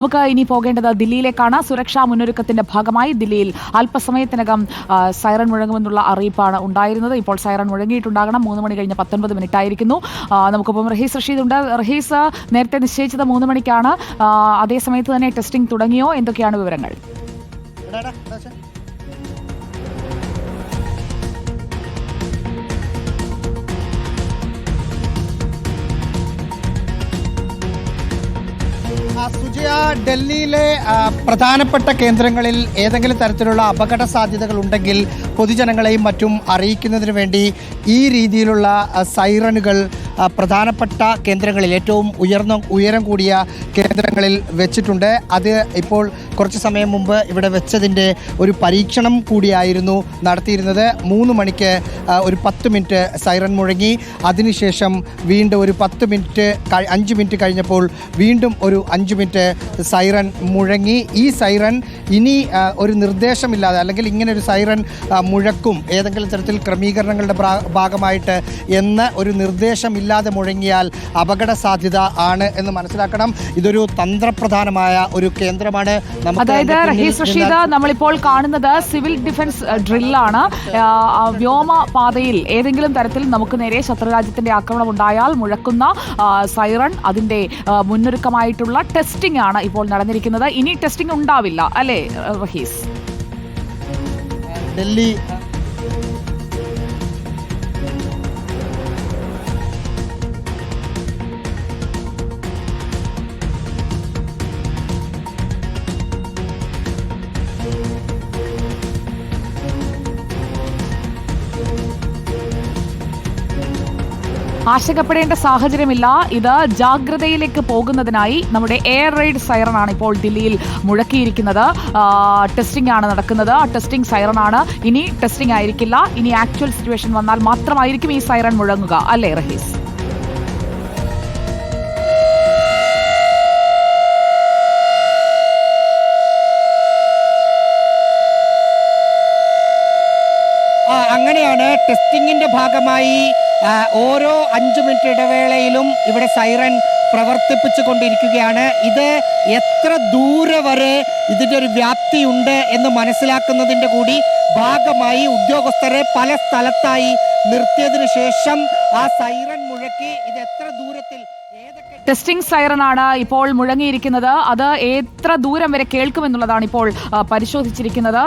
നമുക്ക് ഇനി പോകേണ്ടത് ദില്ലിയിലേക്കാണ്. സുരക്ഷാ മുന്നൊരുക്കത്തിന്റെ ഭാഗമായി ദില്ലിയിൽ അല്പസമയത്തിനകം സൈറൺ മുഴങ്ങുമെന്നുള്ള അറിയിപ്പാണ് ഉണ്ടായിരുന്നത്. ഇപ്പോൾ സൈറൺ മുഴങ്ങിയിട്ടുണ്ടാകണം. 3 മണി കഴിഞ്ഞ് 19 മിനിറ്റ് ആയിരിക്കുന്നു. നമുക്കിപ്പം റഹീസ് റഷീദ് ഉണ്ട്. റഹീസ്, നേരത്തെ നിശ്ചയിച്ചത് 3 മണിക്കാണ്. അതേ സമയത്ത് തന്നെ ടെസ്റ്റിംഗ് തുടങ്ങിയോ? എന്തൊക്കെയാണ് വിവരങ്ങൾ? സുജയ, ഡൽഹിയിലെ പ്രധാനപ്പെട്ട കേന്ദ്രങ്ങളിൽ ഏതെങ്കിലും തരത്തിലുള്ള അപകട സാധ്യതകൾ ഉണ്ടെങ്കിൽ പൊതുജനങ്ങളെയും മറ്റും അറിയിക്കുന്നതിന് വേണ്ടി ഈ രീതിയിലുള്ള സൈറണുകൾ പ്രധാനപ്പെട്ട കേന്ദ്രങ്ങളിൽ, ഏറ്റവും ഉയരം കൂടിയ കേന്ദ്രങ്ങളിൽ വെച്ചിട്ടുണ്ട്. അത് ഇപ്പോൾ കുറച്ച് സമയം മുമ്പ് ഇവിടെ വെച്ചതിൻ്റെ ഒരു പരീക്ഷണം കൂടിയായിരുന്നു നടത്തിയിരുന്നത്. 3 മണിക്ക് ഒരു 10 മിനിറ്റ് സൈറൺ മുഴങ്ങി. അതിനുശേഷം വീണ്ടും ഒരു 5 മിനിറ്റ് കഴിഞ്ഞപ്പോൾ വീണ്ടും ഒരു 5 മിനിറ്റ് സൈറൺ മുഴങ്ങി. ഈ സൈറൺ ഇനി ഒരു നിർദ്ദേശമില്ലാതെ, അല്ലെങ്കിൽ ഇങ്ങനെ ഒരു സൈറൺ മുഴക്കും ഏതെങ്കിലും തരത്തിൽ ക്രമീകരണങ്ങളുടെ ഭാഗമായിട്ട് എന്ന് ഒരു നിർദ്ദേശമില്ലാതെ മുഴങ്ങിയാൽ അപകട സാധ്യത ആണ് എന്ന് മനസ്സിലാക്കണം. ഇതൊരു തന്ത്രപ്രധാനമായ ഒരു കേന്ദ്രമാണ്. അതായത് റഹീസ് റഷീദ്, നമ്മളിപ്പോൾ കാണുന്നത് സിവിൽ ഡിഫൻസ് ഡ്രില്ലാണ്. വ്യോമപാതയിൽ ഏതെങ്കിലും തരത്തിൽ നമുക്ക് നേരെ ശത്രുരാജ്യത്തിന്റെ ആക്രമണം ഉണ്ടായാൽ മുഴക്കുന്ന സൈറൺ, അതിന്റെ മുന്നൊരുക്കമായിട്ടുള്ള ടെസ്റ്റിംഗ് ആണ് ഇപ്പോൾ നടന്നിരിക്കുന്നത്. ഇനി ടെസ്റ്റിംഗ് ഉണ്ടാവില്ല അല്ലേ റഹീസ്? ഡൽഹി ആശങ്കപ്പെടേണ്ട സാഹചര്യമില്ല. ഇത് ജാഗ്രതയിലേക്ക് പോകുന്നതിനായി നമ്മുടെ എയർ റെയ്ഡ് സൈറൺ ആണ് ഇപ്പോൾ ദില്ലിയിൽ മുഴക്കിയിരിക്കുന്നത്. ടെസ്റ്റിംഗ് ആണ് നടക്കുന്നത്. ടെസ്റ്റിംഗ് സൈറൺ ആണ്. ഇനി ടെസ്റ്റിംഗ് ആയിരിക്കില്ല. ഇനി ആക്ച്വൽ സിറ്റുവേഷൻ വന്നാൽ മാത്രമായിരിക്കും ഈ സൈറൺ മുഴങ്ങുക അല്ലേ റഹീസ്? അങ്ങനെയാണ്. ടെസ്റ്റിങ്ങിൻ്റെ ഭാഗമായി ഓരോ 5 മിനിറ്റ് ഇടവേളയിലും ഇവിടെ സൈറൺ പ്രവർത്തിപ്പിച്ചു കൊണ്ടിരിക്കുകയാണ്. ഇത് എത്ര ദൂരെ വരെ ഇതിൻ്റെ ഒരു വ്യാപ്തിയുണ്ട് എന്ന് മനസ്സിലാക്കുന്നതിൻ്റെ കൂടി ഭാഗമായി ഉദ്യോഗസ്ഥരെ പല സ്ഥലത്തായി നിർത്തിയതിനു ശേഷം ആ സൈറൺ മുഴക്കി ഇത് എത്ര ദൂരത്തിൽ, ടെസ്റ്റിംഗ് സൈറൺ ആണ് ഇപ്പോൾ മുഴങ്ങിയിരിക്കുന്നത്. അത് എത്ര ദൂരം വരെ കേൾക്കുമെന്നുള്ളതാണ് ഇപ്പോൾ പരിശോധിച്ചിരിക്കുന്നത്.